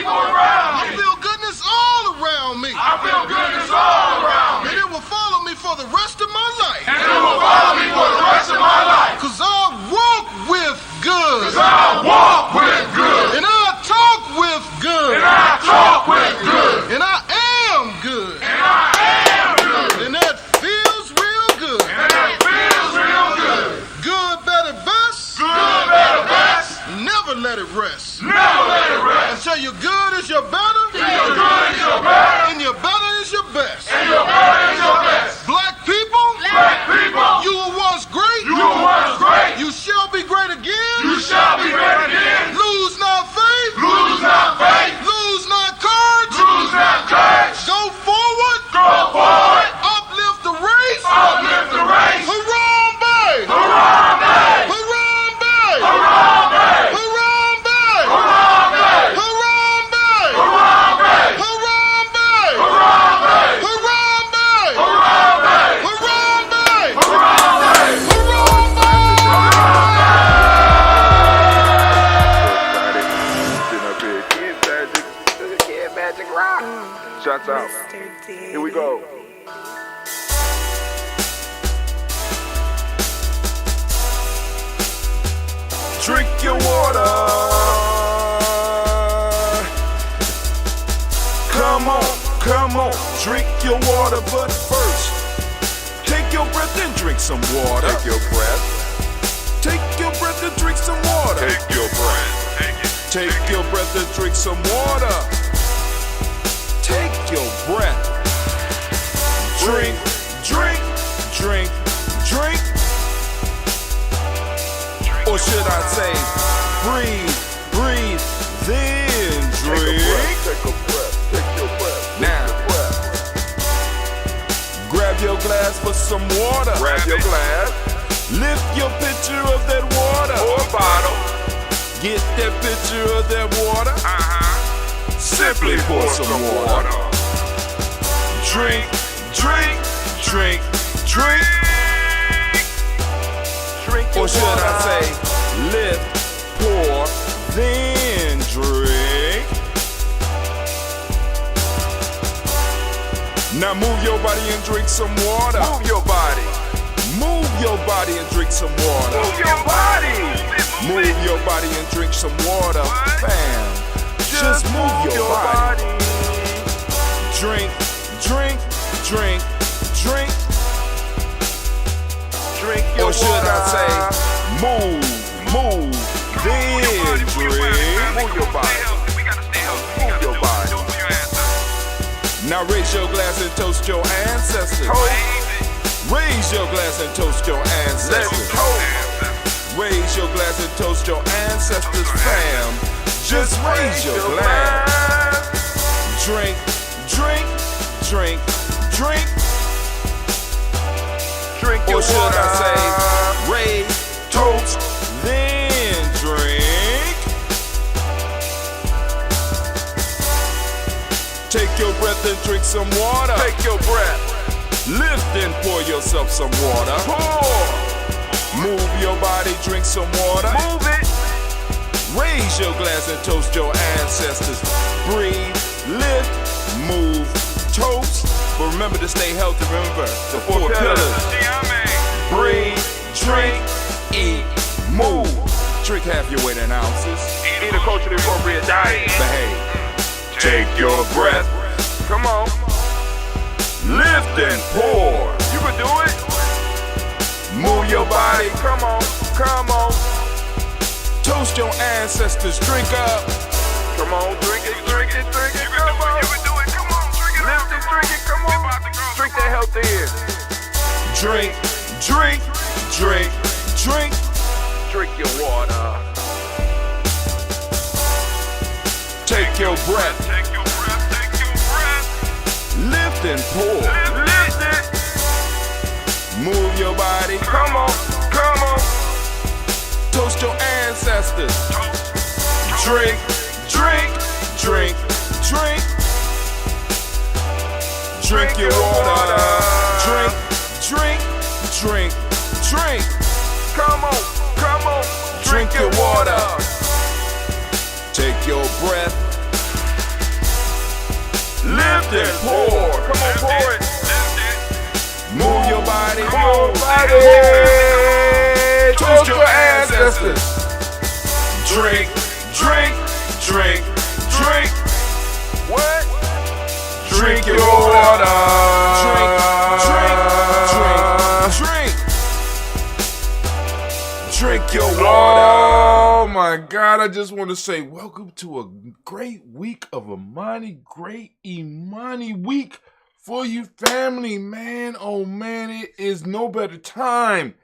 people around me. I feel goodness all around me. I feel goodness all around me. And it will follow me for the rest of my life. And it will follow me for the rest of my life. Cause I walk with good. Cause I walk with good. And I talk with good. And I talk with good. And I am good. And I am good. And that feels real good. And that feels real good. Good, better, best. Good, better, best. Never let it rest. Never let it rest. Until your good is your better. Till your good is your better. And your better is your best. And your better is your best. Black people. Black people. You were once great. You were once great. You shall be great again. You shall be great again. Lose not faith. Lose not faith. Lose not courage. Lose not courage. Go forward. Go forward. Uplift the race. Uplift the race. Harambe. Harambe. Harambe. Harambe. Harambe. Harambe. Harambe. Harambe. Harambe. Harambe. Harambe. Harambe. Harambe. Shots out. Here we go. Drink your water. Come on, drink your water, but first, take your breath and drink some water. Take your breath. Take your breath and drink some water. Take your breath. Take your breath and drink some water. Take your breath. Drink, drink, drink, drink. Or should I say, breathe, breathe, then drink. Take a breath, take your breath. Now, grab your glass for some water. Grab your glass. Lift your pitcher of that water. Or bottle. Get that pitcher of that water. Simply pour some water. Drink, drink, drink, drink. Or should I say, lift, pour, then drink. Now move your body and drink some water. Move your body. Move your body and drink some water. Move your body. Move your body and drink some water. Fam, just move your body. Drink, drink, drink, drink. Drink your water. Or should I say, move, then drink. Move your body. Move your body. Now raise your glass and toast your ancestors. Raise your glass and toast your ancestors. Raise your glass and toast your ancestors, fam. Just raise your glass. Drink, drink, drink, drink. Drink your water. Or should I say, raise, toast, then drink. Take your breath and drink some water. Take your breath. Lift and pour yourself some water. Pour. Move your body, drink some water. Move it. Raise your glass and toast your ancestors. Breathe, lift, move, toast. But remember to stay healthy. Remember the four pillars. Breathe, drink, eat, move. Drink half your weight in ounces. Eat a culturally appropriate diet. Behave. Take your breath. Come on. Lift and pour. You can do it. Move your body. Come on. Come on. Toast your ancestors. Drink up. Come on. Drink it. Drink it. Drink it. Come on. You can do it. Come on. Drink it. Lift and drink it. Come on. Drink that health in. Drink. Drink. Drink. Drink. Drink your water. Take your breath. Take your breath. Take your breath. Lift and pour. Lift it. Move your body. Come on. Come on. Toast your ancestors. Drink. Drink. Drink. Drink. Drink your water. Drink. Drink. Drink. Drink. Come on. Come on. Drink your water. Take your breath. lift and pour. Come on, pour it. Move your body, move your body. Toast your ancestors. Drink, drink, drink, drink. What? Drink your water. Drink, drink, drink, drink. Drink your water. Oh my God, I just want to say welcome to a great week of Imani, great Imani week for you family, man. Oh man, it is no better time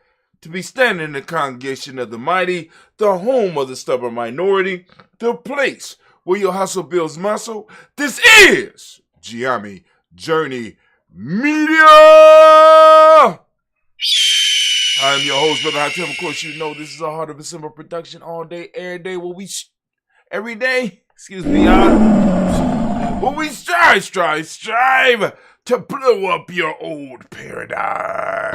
to be standing in the congregation of the mighty, the home of the stubborn minority, the place where your hustle builds muscle. This is Ujima Journey Media. I'm your host, Brother Hatem. Of course, you know this is a Heart of December production all day, every day, every day, where we strive to blow up your old paradigm.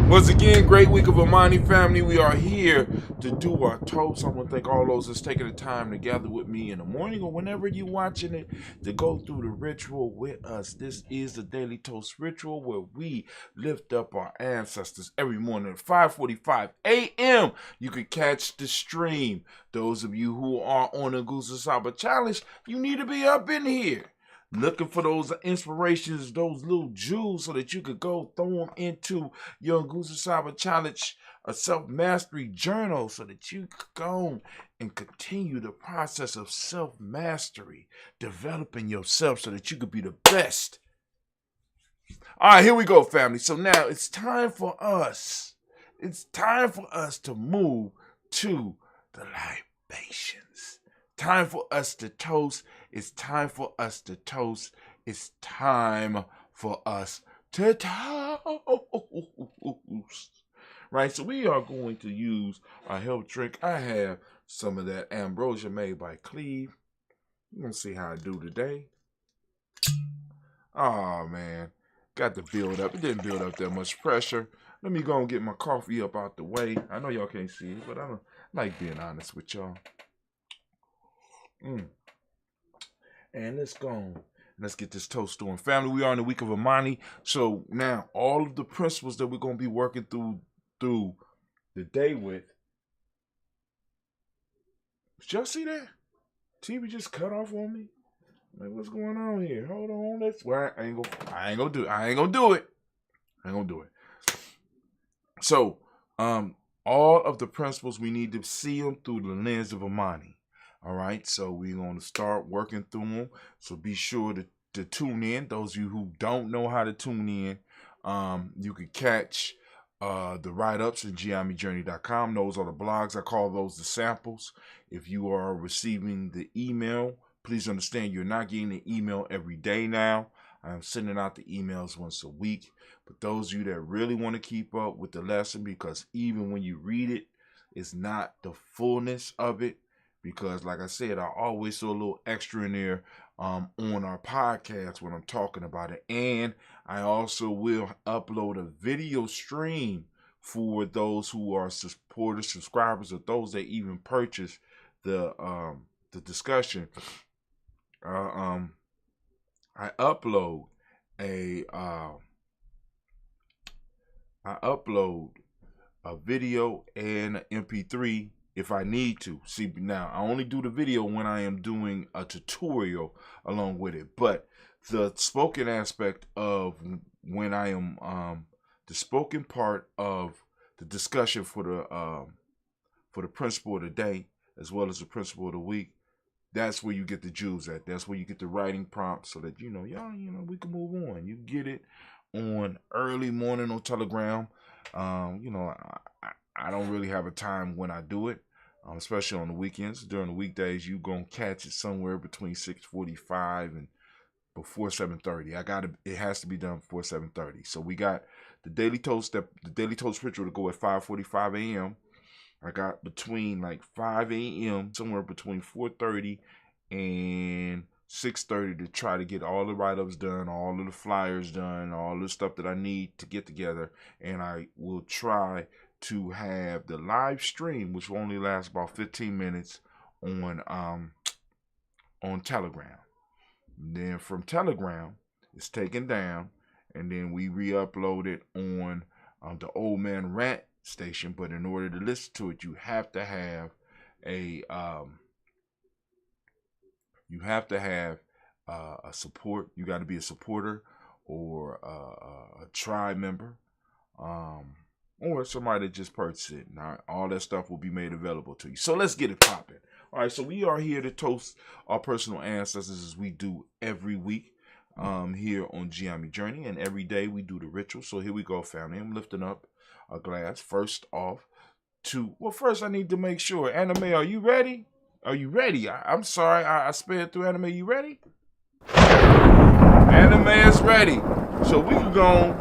Once again, great week of Imani family. We are here to do our toast. I want to thank all those that's taking the time to gather with me in the morning or whenever you're watching it to go through the ritual with us. This is the Daily Toast Ritual where we lift up our ancestors every morning at 5:45 a.m. You can catch the stream. Those of you who are on the Gusa Saba Challenge, you need to be up in here, looking for those inspirations, those little jewels, so that you could go throw them into your Gusa Saba Challenge, a self-mastery journal, so that you could go and continue the process of self-mastery, developing yourself so that you could be the best. All right, here we go, family. So now it's time for us. It's time for us to move to the libations. Time for us to toast. It's time for us to toast. It's time for us to toast. Right, so we are going to use our health drink. I have some of that ambrosia made by Cleve. We're going to see how I do today. Oh, man. Got to build up. It didn't build up that much pressure. Let me go and get my coffee up out the way. I know y'all can't see it, but I don't like being honest with y'all. And let's go. Let's get this toast going. Family, we are in the week of Imani. So now all of the principles that we're going to be working through the day with. Did y'all see that? TV just cut off on me. Like, what's going on here? Hold on. Well, I ain't gonna do it. So, all of the principles, we need to see them through the lens of Imani. All right, so we're going to start working through them. So be sure to tune in. Those of you who don't know how to tune in, you can catch the write-ups at GIMEJourney.com. Those are the blogs. I call those the samples. If you are receiving the email, please understand you're not getting the email every day now. I'm sending out the emails once a week. But those of you that really want to keep up with the lesson, because even when you read it, it's not the fullness of it. Because, like I said, I always throw a little extra in there on our podcast when I'm talking about it. And I also will upload a video stream for those who are supporters, subscribers, or those that even purchase the discussion. I upload a video and an MP3 if I need to. See, now I only do the video when I am doing a tutorial along with it, but the spoken aspect of when I am the spoken part of the discussion for the principle of the day as well as the principle of the week, that's where you get the jewels at. That's where you get the writing prompts so that we can move on. You get it on early morning on Telegram. I don't really have a time when I do it. Especially on the weekends. During the weekdays, you gonna catch it somewhere between 6:45 and before 7:30. It has to be done before 7:30. So we got the daily toast ritual to go at 5:45 a.m. I got between like 5 a.m. somewhere between 4:30 and 6:30 to try to get all the write-ups done, all of the flyers done, all the stuff that I need to get together, and I will try to have the live stream, which will only last about 15 minutes on on Telegram. And then from Telegram, it's taken down, and then we re-upload it on the Old Man Rant station. But in order to listen to it, you have to have a support. You got to be a supporter or a tribe member, or somebody that just purchased it. Now, all that stuff will be made available to you. So let's get it popping. All right, so we are here to toast our personal ancestors as we do every week here on Ujima Journey, and every day we do the ritual. So here we go, family. I'm lifting up a glass. First off, first I need to make sure. Anime, are you ready? Are you ready? I'm sorry, I sped through Anime. You ready? Anime is ready. So we can go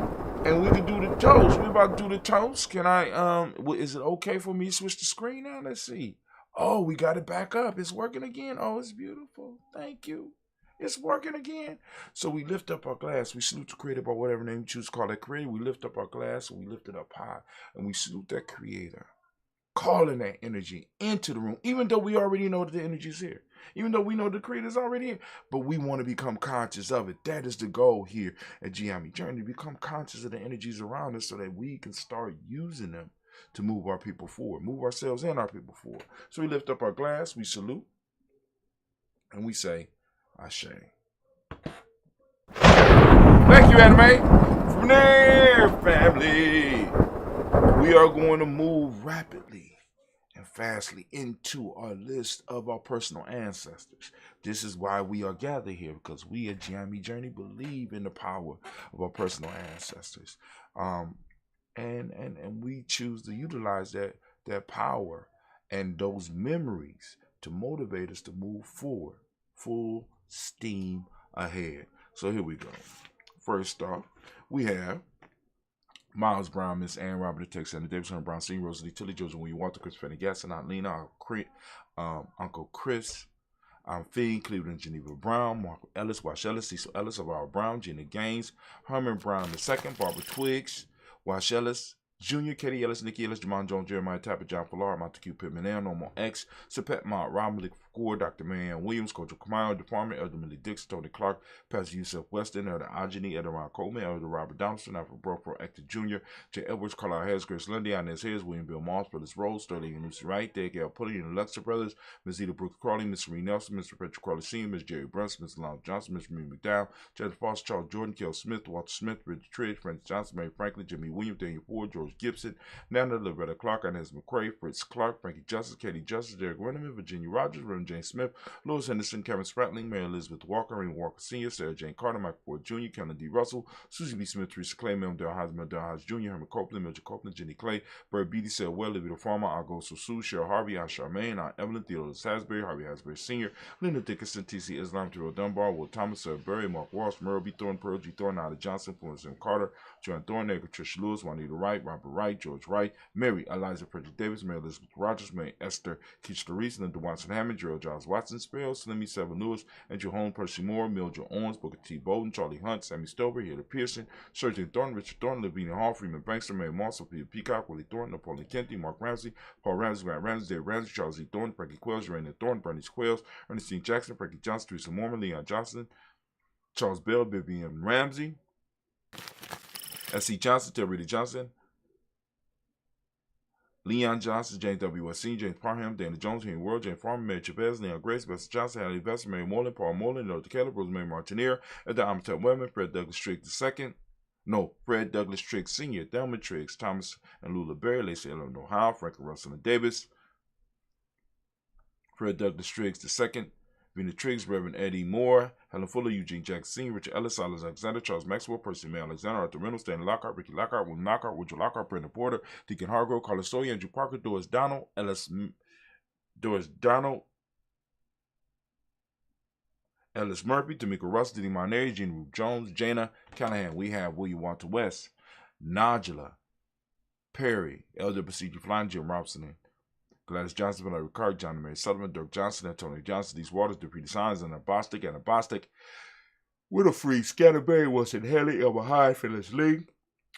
and we can do the toast. We about to do the toast. Can I, is it okay for me to switch the screen now? Let's see. Oh, we got it back up. It's working again. Oh, it's beautiful. Thank you. It's working again. So we lift up our glass. We salute the creator by whatever name you choose to call that creator. We lift up our glass and we lift it up high. And we salute that creator, calling that energy into the room, even though we already know that the energy is here. Even though we know the creator is already here. But we want to become conscious of it. That is the goal here at Ujima Journey. Become conscious of the energies around us so that we can start using them to move our people forward, move ourselves and our people forward. So we lift up our glass, we salute, and we say, Ashe. Thank you, Anime. From there, family, we are going to move rapidly and fastly into our list of our personal ancestors. This is why we are gathered here, because we at Ujima Journey believe in the power of our personal ancestors. And we choose to utilize that power and those memories to motivate us to move forward, full steam ahead. So here we go. First off, we have Miles Brown, Miss Ann Robert, Texas, and Davidson Brown, Senior, Rosalie Tilly, Joseph William Walter, Chris Fanny Gasson, Aunt Lena, Uncle Chris, Fiend, Cleveland, Geneva Brown, Marco Ellis, Wash Ellis, Cecil Ellis, Aurora Brown, Gina Gaines, Herman Brown II, Barbara Twiggs, Wash Ellis, Junior, Katie Ellis, Nikki Ellis, Jamon Jones, Jeremiah Tapper, John Fallar, Montague Pittman, Normal X, Sapet Mott, Rob Malik Ford, Dr. Marianne Williams, Coach Kamayo, Department, Elder Millie Dix, Tony Clark, Pastor Yusuf Weston, Elder Ajani, Elder Ron Coleman, Elder Robert Donaldson, Alfred Brofro, Actor Jr., J. Edwards, Carlisle Harris, Grace Lundy, Inez Hayes, William Bill Moss, Brothers Rose, Sterling and Lucy Wright, Dave L. Pulley and Alexa Brothers, Ms. Eda Brooks Crawley, Miss Serene Nelson, Mr. Patrick Crawley Sr., Ms. Jerry Brunson, Ms. Lon Johnson, Ms. Marie McDowell, Jennifer Foster, Charles Jordan, Kel Smith, Walter Smith, Richard Tridge, Francis Johnson, Mary Franklin, Jimmy Williams, Daniel Ford, George Gibson, Nana Loretta Clark, Inez McCrae, Fritz Clark, Frankie Justice, Katie Justice, Derek Winneman, Virginia Rogers, Reverend James Smith, Louis Henderson, Kevin Spratling, Mary Elizabeth Walker, Raymond Walker Sr., Sarah Jane Carter, Michael Ford Jr., Kellen D. Russell, Susie B. Smith, Teresa Clay, Mel Del Hodge Jr., Herman Copeland, Mildred Copeland, Jenny Clay, Bird Beatty, Sarah Well, Livia Farmer, Augusto Sue, Cheryl Harvey, Aunt Charmaine, Aunt Evelyn, Theodore Salisbury, Harvey Hasbury Sr., Linda Dickinson, T.C. Islam, Terrell Dunbar, Will Thomas, Sarah Berry, Mark Walsh, Merle B. Thorne, Pearl G. Thorne, Nada Johnson, Florence M. Carter, Joanne Thorne, Patricia Lewis, Juanita Wright, Robert Wright, George Wright, Mary Eliza Frederick Davis, Mary Elizabeth Rogers, Mary Esther Keach Reese, Linda Watson Hammond, Gerald Giles Watson, Spell, Slimmy Seven Lewis, Andrew Holmes, Percy Moore, Mildred Owens, Booker T. Bowden, Charlie Hunt, Sammy Stover, Hilda Pearson, Sergeant Thornton, Richard Thornton, Lavinia Hall, Freeman Bankster, Mary Moss, Peter Peacock, Willie Thornton, Napoleon Kennedy, Mark Ramsey, Paul Ramsey, Grant Ramsey, Dave Ramsey, Charles E. Thornton, Frankie Quells, Raina Thornton, Bernice Quells, Ernestine Jackson, Frankie Johnson, Teresa Mormon, Leon Johnson, Charles Bell, Vivian Ramsey, S.C. Johnson, Terry Johnson, Leon Johnson, James W. S. Sr., James Parham, Dana Jones, Henry World, James Farmer, Mary Chavez, Leon Grace, Bessie Johnson, Hallie Vester, Mary Moreland, Paul Moreland, North Caleb, Rosemary Martineer, Edda Amatep Webman, Fred Douglas Triggs II, Fred Douglas Triggs Sr., Thelma Triggs, Thomas and Lula Berry, Lacey Ellen Ohio, Franklin Russell and Davis, Fred Douglas Triggs II, Vina Triggs, Reverend Eddie Moore, Helen Fuller, Eugene Jackson Sr., Richard Ellis, Silas Alexander, Charles Maxwell, Percy May Alexander, Arthur Reynolds, Stanley Lockhart, Ricky Lockhart, William Lockhart, Woodrow Lockhart, Brandon Porter, Deacon Hargrove, Carlos Sawyer, Andrew Parker, Doris Donald, Ellis Murphy, Tamika Russ, Diddy Marnay, Jean Rube Jones, Jana Callahan. We have William Walter West, Najla Perry, Elder Procedure Flying, Jim Robson, Gladys Johnson, Valerie Ricard, John Mary Sullivan, Dirk Johnson, Antonio Johnson, These Waters, Dupree Designs, and Bostic, Widow Free, Scatterberry, Wilson Haley, Elba Hyde, Phyllis Lee,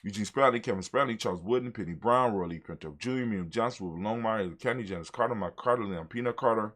Eugene Spradley, Kevin Spradley, Charles Wooden, Penny Brown, Roy Lee Pinto Jr., Miriam Johnson, Wilbur Longmire, Elder Kennedy, Janice Carter, Mike Carter, Leon Peanut Carter,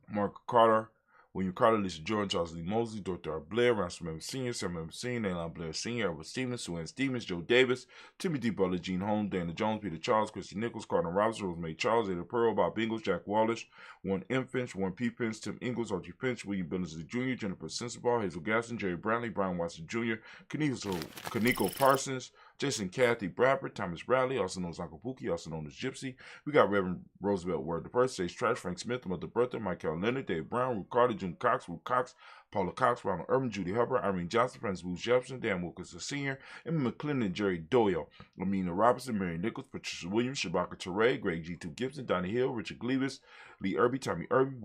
Mark Carter, William Carter, Lisa Jordan, Charles Lee Mosley, Dr. R. Blair, Ransom Evans Sr., Sam Evans Sr., Naylon Blair Sr., Edward Stevens, Sue Ann Stevens, Joe Davis, Timothy Butler, Gene Holmes, Dana Jones, Peter Charles, Christy Nichols, Cardinal Robinson, Rosemary Charles, Ada Pearl, Bob Ingalls, Jack Wallace, Warren M. Finch, Warren P. Finch, Tim Ingalls, Archie Finch, William Billingsley Jr., Jennifer Sensabaugh, Hazel Gaston, Jerry Brownlee, Brian Watson Jr., Kaniko Parsons, Jason Kathy Bradford, Thomas Bradley, also known as Uncle Pookie, also known as Gypsy. We got Reverend Roosevelt Word the First, Sage Trash, Frank Smith, Mother Bertha, Michael Leonard, Dave Brown, Ruth Carter, June Cox, Ruth Cox, Paula Cox, Ronald Urban, Judy Hubbard, Irene Johnson, Francis Booth Jefferson, Dan Wilkins Sr., Emma McClendon, Jerry Doyle, Amina Robinson, Mary Nichols, Patricia Williams, Shabaka Teray, Greg G2 Gibson, Donnie Hill, Richard Gleavis, Lee Irby, Tommy Irby,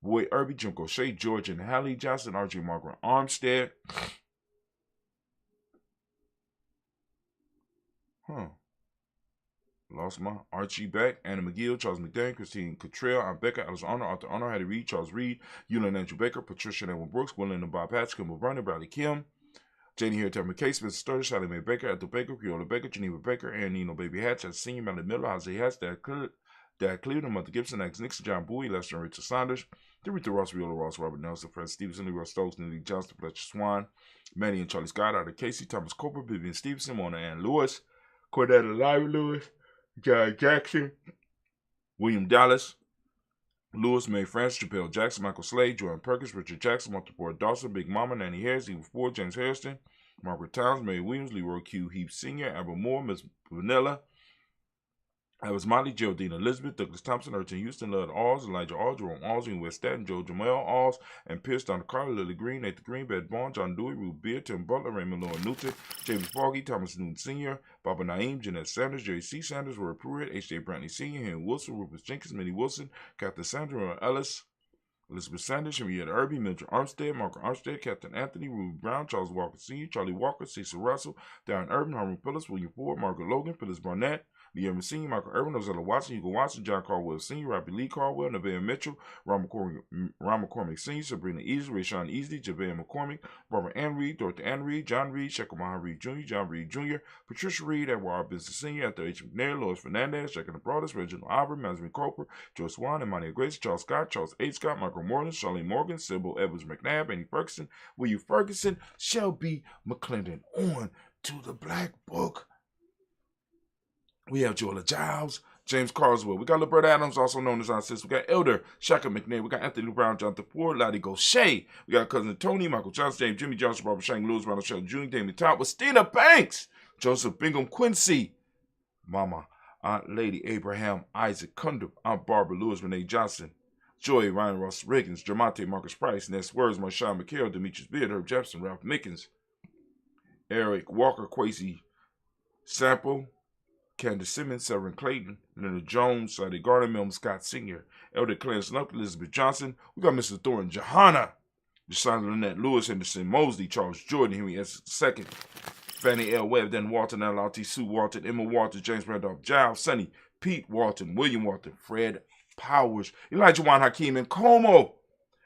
Boy Irby, Jim Gaucher, George and Hallie Johnson, R.J. Margaret Armstead. Lost my Archie Beck, Anna McGill, Charles McDaniel, Christine Cottrell, Aunt Becca, Alice Honor, Arthur Honor, Hattie Reed, Charles Reed, Eula Andrew Baker, Patricia Edwin Brooks, William and Bob Hatch, Kimball Vernon, Bradley Kim, Janie Harry Tamara Case, Spencer Sturdy, Sally Mae Baker, Ethel Baker, Creola Baker, Geneva Baker, Ann Nino Baby Hatch, Senior, Melanie Miller, Jose Hatch, Dad Cleveland, Mother Gibson, Alex Nixon, John Bowie, Lester and Rachel Saunders, Dorita Ross, Viola Ross, Robert Nelson, Fred Stevenson, Leroy Stokes, Nelly Johnston, Fletcher Swan, Manny and Charlie Scott, Arthur Casey, Thomas Cooper, Vivian Stevenson, Mona Ann Lewis, Cordetta Larry Lewis, John Jackson, William Dallas, Lewis, May France, Chappelle Jackson, Michael Slade, Jordan Perkins, Richard Jackson, Martha Ford Dawson, Big Mama, Nanny Harris, Eva Ford, James Harrison, Margaret Towns, Mary Williams, Leroy Q. Heath Sr., Amber Moore, Miss Vanilla, Alice Motley, Geraldine Elizabeth, Douglas Thompson, Urchin Houston, Lud Alls, Elijah Alls, Jerome Alls, West Staten, Joe Jamel Alls, and Pierce, Donna Carter, Lily Green, Nathan Green, Bed Bond, John Dewey, Ruth Beard, Tim Butler, Raymond Lowen Newton, James Foggy, Thomas Newton Sr., Baba Naeem, Jeanette Sanders, Jerry C. Sanders, Roy Pruitt, H.J. Brantley Sr., Henry Wilson, Rufus Jenkins, Minnie Wilson, Captain Sandra Ellis, Elizabeth Sanders, Henrietta Irby, Mildred Armstead, Margaret Armstead, Captain Anthony, Ruby Brown, Charles Walker Sr., Charlie Walker, Cecil Russell, Darren Urban, Harmon Phillips, William Ford, Margaret Logan, Phyllis Barnett, Lee Evans Sr., Michael Irvin, Ozella Watson, Hugo Watson, John Caldwell Sr., Robbie Lee Caldwell, Nevaeh Mitchell, Ron McCormick Sr., Sabrina Easley, Rayshawn Easley, Javea McCormick, Barbara Ann Reed, Dorothy Ann Reed, John Reed, Shekel Mahan Reed Jr., John Reed Jr., Patricia Reed, Edward R. Business Sr., Arthur H. McNair, Lois Fernandez, Jack and the Broadest, Reginald Albert, Masvin Cooper, Joe Swan, Imani Grace, Charles Scott, Charles H. Scott, Michael Moreland, Charlene Morgan, Sybil Evans McNabb, Annie Ferguson, William Ferguson, Shelby McClendon. On to the Black Book. We have Joella Giles, James Carswell. We got LeBert Adams, also known as our sister. We got Elder Shaka McNair. We got Anthony Brown, Jonathan Ford, Lottie Gaucher. We got cousin Tony, Michael Johnson, James, Jimmy Johnson, Barbara Shank, Lewis, Ronald Sheldon Jr., Damien Todd, Westina Banks, Joseph Bingham Quincy, Mama, Aunt Lady Abraham, Isaac Cundiff, Aunt Barbara Lewis, Renee Johnson, Joy, Ryan Ross Riggins, Jermonte Marcus Price, Ness Words, Marshawn McHale, Demetrius Beard, Herb Jefferson, Ralph Mickens, Eric Walker, Quasi Sample, Candace Simmons, Severin Clayton, Leonard Jones, Sadie Gardner, Milton Scott Sr., Elder Clarence Luck, Elizabeth Johnson. We got Mr. Thornton Johanna, Deshaun Lynette Lewis, Henderson Mosley, Charles Jordan, Henry S. II, Fannie L. Webb, Dan Walton, L.T. Sue Walton, Emma Walton, James Randolph Giles, Sonny, Pete Walton, William Walton, Fred Powers, Elijah Juan Hakeem, and Como,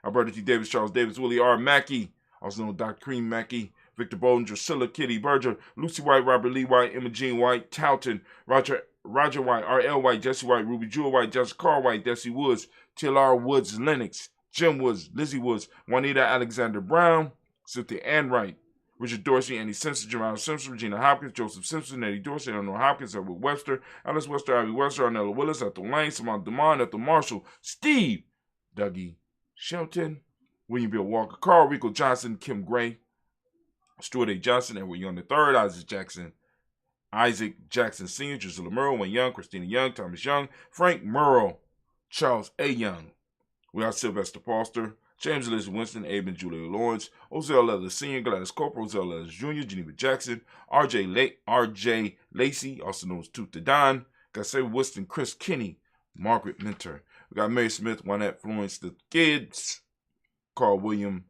Alberta T. Davis, Charles Davis, Willie R. Mackey, also known as Dr. Cream Mackey, Victor Bowden, Drusilla, Kitty Berger, Lucy White, Robert Lee White, Emma Jean White, Towton, Roger White, R.L. White, Jesse White, Ruby Jewel White, Jessica Carr White, Desi Woods, T.L.R. Woods, Lennox, Jim Woods, Lizzie Woods, Juanita Alexander Brown, Cynthia Ann Wright, Richard Dorsey, Andy Simpson, Jamal Simpson, Regina Hopkins, Joseph Simpson, Eddie Dorsey, Eleanor Hopkins, Edward Webster, Alice Webster, Ivy Webster, Arnella Willis, Ethel Lane, Simone DeMond, Ethel Marshall, Steve, Dougie Shelton, William Bill Walker, Carl Rico Johnson, Kim Gray, Stuart A. Johnson, Edward Young III, Isaac Jackson Sr., Drusilla Murrow, Wayne Young, Christina Young, Thomas Young, Frank Murrow, Charles A. Young. We got Sylvester Foster, James Elizabeth Winston, Abe and Julia Lawrence, Ozell Leather Sr., Gladys Corporal, Ozell Leather Jr., Geneva Jackson, R.J. Lacey, also known as Tooth the Don, got Sarah Winston, Chris Kinney, Margaret Minter. We got Mary Smith, Juanette Florence, the Kids, Carl William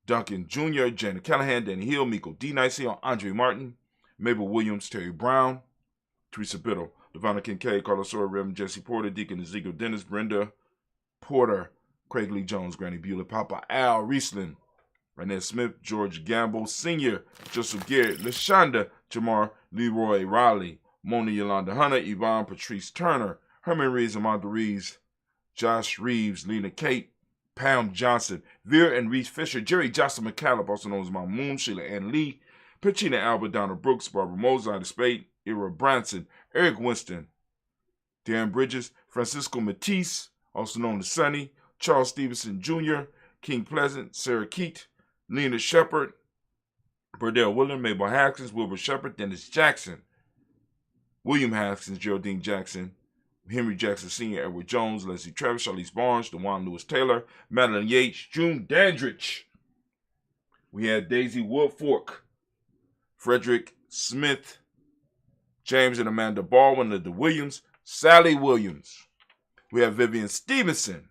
Duncan Jr., Janet Callahan, Danny Hill, Miko D. Nicey, Andre Martin, Mabel Williams, Terry Brown, Teresa Biddle, Devonna Kincaid, Carlos Sawyer, Reverend Jesse Porter, Deacon Ezekiel Dennis, Brenda Porter, Craig Lee Jones, Granny Bueller, Papa Al Riesland, Renee Smith, George Gamble Sr., Joseph Garrett, LaShonda, Jamar Leroy Riley, Mona Yolanda Hunter, Yvonne Patrice Turner, Herman Reeves, Amanda Reeves, Josh Reeves, Lena Kate, Pam Johnson, Vera and Reese Fisher, Jerry Jocelyn McCallum, also known as Mount Moon, Sheila Ann Lee, Pachina Albert, Donna Brooks, Barbara Mozart, Spade, Ira Branson, Eric Winston, Darren Bridges, Francisco Matisse, also known as Sonny, Charles Stevenson Jr., King Pleasant, Sarah Keat, Lena Shepard, Burdell William, Mabel Haskins, Wilbur Shepard, Dennis Jackson, William Haskins, Geraldine Jackson, Henry Jackson Sr., Edward Jones, Leslie Travis, Charlize Barnes, DeJuan Lewis Taylor, Madeline Yates, June Dandridge. We had Daisy Woodfork, Frederick Smith, James and Amanda Baldwin, Linda Williams, Sally Williams. We have Vivian Stevenson,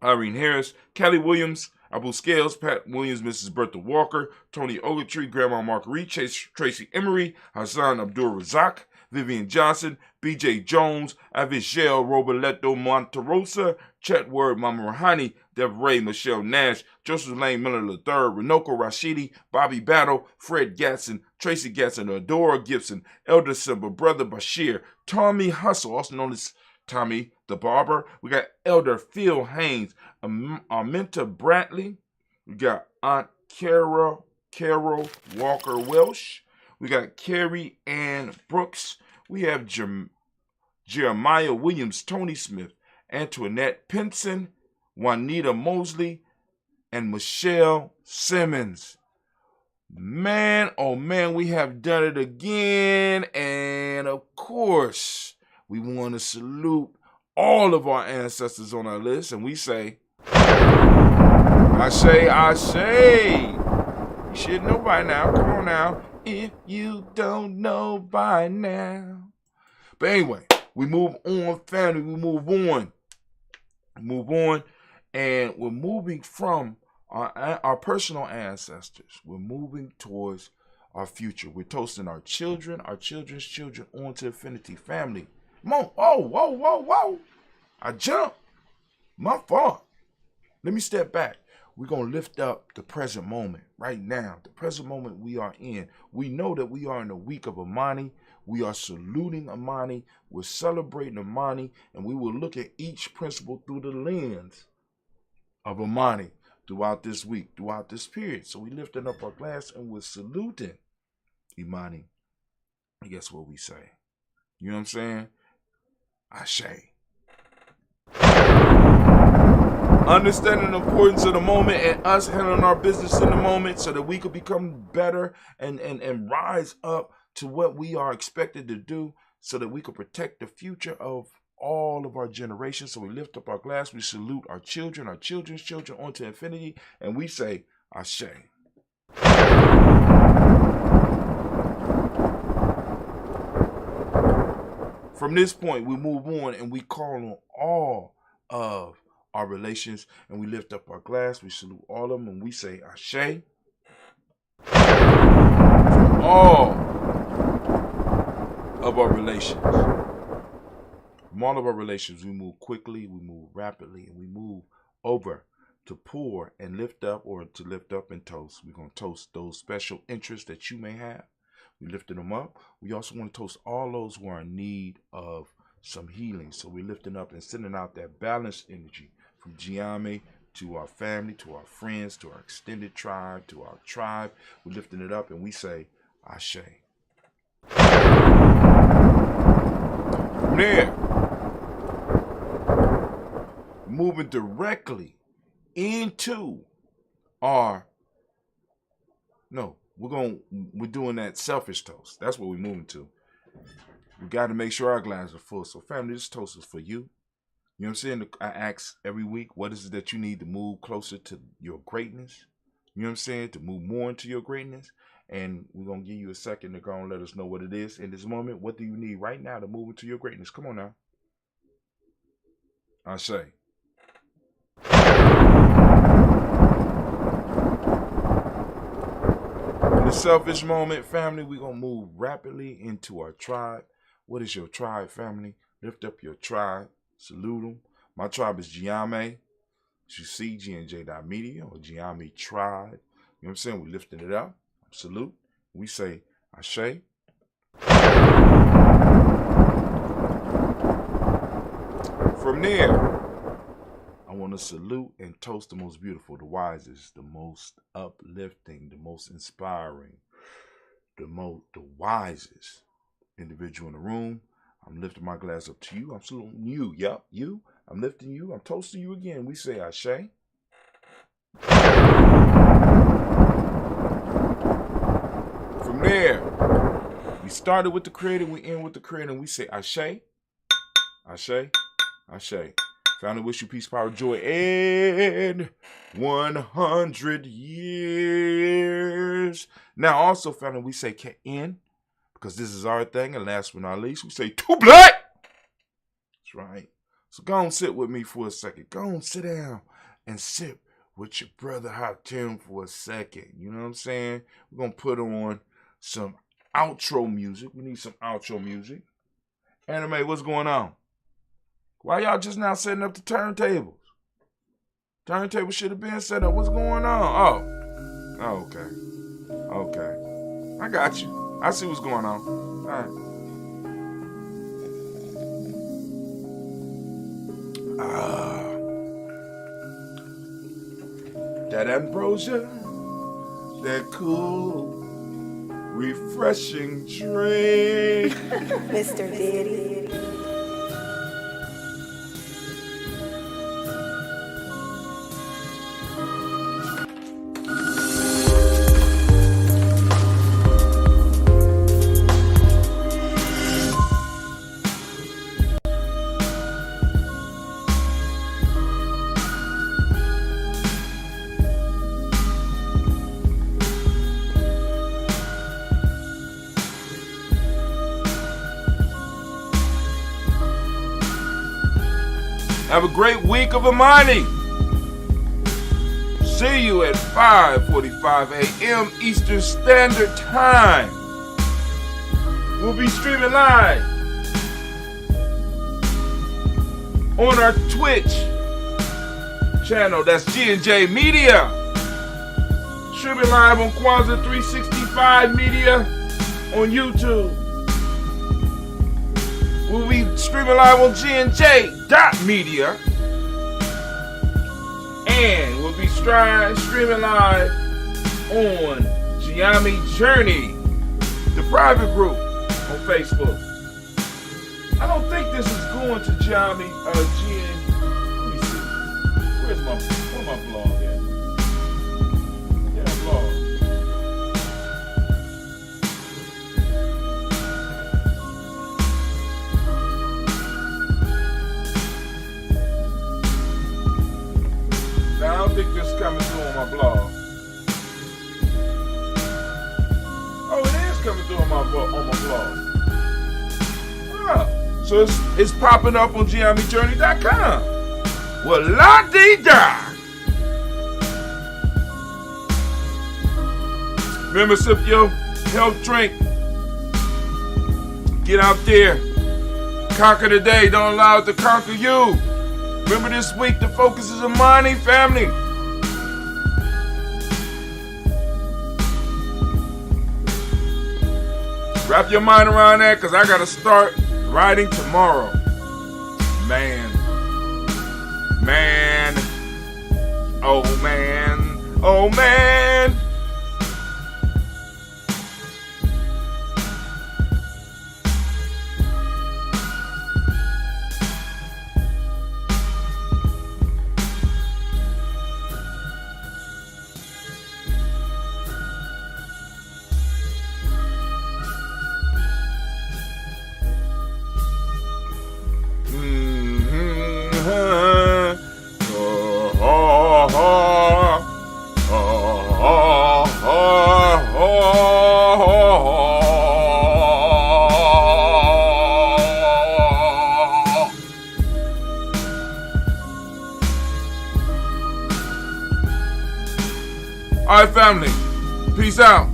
Irene Harris, Kelly Williams, Abu Scales, Pat Williams, Mrs. Bertha Walker, Tony Ogletree, Grandma Marguerite, Tracy Emery, Hassan Abdul Razak, Vivian Johnson, B.J. Jones, Avishel Roboleto Monterosa, Chet Word, Mama Rahani, Deb Ray, Michelle Nash, Joseph Lane Miller III, Renoko Rashidi, Bobby Battle, Fred Gatson, Tracy Gatson, Adora Gibson, Elder Simba, Brother Bashir, Tommy Hustle, also known as Tommy the Barber. We got Elder Phil Haynes, Arminta Bradley. We got Aunt Carol Walker Welsh. We got Carrie Ann Brooks. We have Jeremiah Williams, Tony Smith, Antoinette Pinson, Juanita Mosley, and Michelle Simmons. Man, oh man, we have done it again. And of course, we want to salute all of our ancestors on our list. And we say, Ashe. You should know by now. Come on now. If you don't know by now. But anyway, we move on, family. We move on. And we're moving from our personal ancestors. We're moving towards our future. We're toasting our children, our children's children, on to infinity. Family. Come on. Oh, whoa. I jumped. My fault. Let me step back. We're going to lift up the present moment right now, the present moment we are in. We know that we are in the week of Imani. We are saluting Imani. We're celebrating Imani. And we will look at each principle through the lens of Imani throughout this week, throughout this period. So we lifting up our glass and we're saluting Imani. And guess what we say? You know what I'm saying? Ashe. Understanding the importance of the moment and us handling our business in the moment so that we could become better and rise up to what we are expected to do so that we could protect the future of all of our generations. So we lift up our glass, we salute our children, our children's children onto infinity, and we say, Ashe. From this point, we move on and we call on all of our relations, and we lift up our glass, we salute all of them, and we say Ashe. From all of our relations. From all of our relations, we move quickly, we move rapidly, and we move over to pour and lift up, or to lift up and toast. We're going to toast those special interests that you may have. We lifted them up. We also want to toast all those who are in need of some healing. So we're lifting up and sending out that balanced energy from Giame to our family, to our friends, to our extended tribe, to our tribe. We're lifting it up and we say, Ashe. From there, moving directly into our, we're doing that selfish toast. That's what we're moving to. We got to make sure our glasses are full. So family, this toast is for you. You know what I'm saying? I ask every week, what is it that you need to move closer to your greatness? You know what I'm saying? To move more into your greatness. And we're going to give you a second to go and let us know what it is in this moment. What do you need right now to move into your greatness? Come on now. I say. In the selfish moment, family, we're going to move rapidly into our tribe. What is your tribe, family? Lift up your tribe. Salute them. My tribe is Giame. You see GNJ.media or Giame Tribe. You know what I'm saying? We're lifting it up. Salute. We say Ashe. From there, I want to salute and toast the most beautiful, the wisest, the most uplifting, the most inspiring, the wisest individual in the room. I'm lifting my glass up to you. I'm saluting you. Yep, you. I'm lifting you. I'm toasting you again. We say Ashe. From there, we started with the Creator, we end with the Creator, and we say Ashe, Ashe, Ashe. Family, wish you peace, power, joy, and 100 years. Now, also, family, we say Ka'in, because this is our thing, and last but not least, we say Too Black. That's right. So go on, sit with me for a second. Go on, sit down and sit with your brother Hot Tim for a second. You know what I'm saying? We're going to put on some outro music. We need some outro music. Anime, what's going on? Why y'all just now setting up the turntables? Turntable should have been set up. What's going on? Oh, okay. Okay. I got you. I see what's going on. All right. That ambrosia, that cool, refreshing drink. Mr. Diddy. Have a great week of Imani. See you at 5:45 a.m. Eastern Standard Time. We'll be streaming live on our Twitch channel. That's G&J Media. Streaming live on Kwanzaa 365 Media on YouTube. We'll be streaming live on GNJ.media. And we'll be streaming live on Giami Journey, the private group on Facebook. I don't think this is going to Giami GN. Let me see. Where's my blog at? Yeah, blog. I don't think this is coming through on my blog. Oh, it is coming through on my blog. Oh, so it's popping up on GiamiJourney.com. Well, la-dee-da. Remember, sip your health drink. Get out there. Conquer the day. Don't allow it to conquer you. Remember, this week the focus is Imani, family. Wrap your mind around that, because I got to start writing tomorrow. Man. Oh, man. Oh, man. All right, family. Peace out.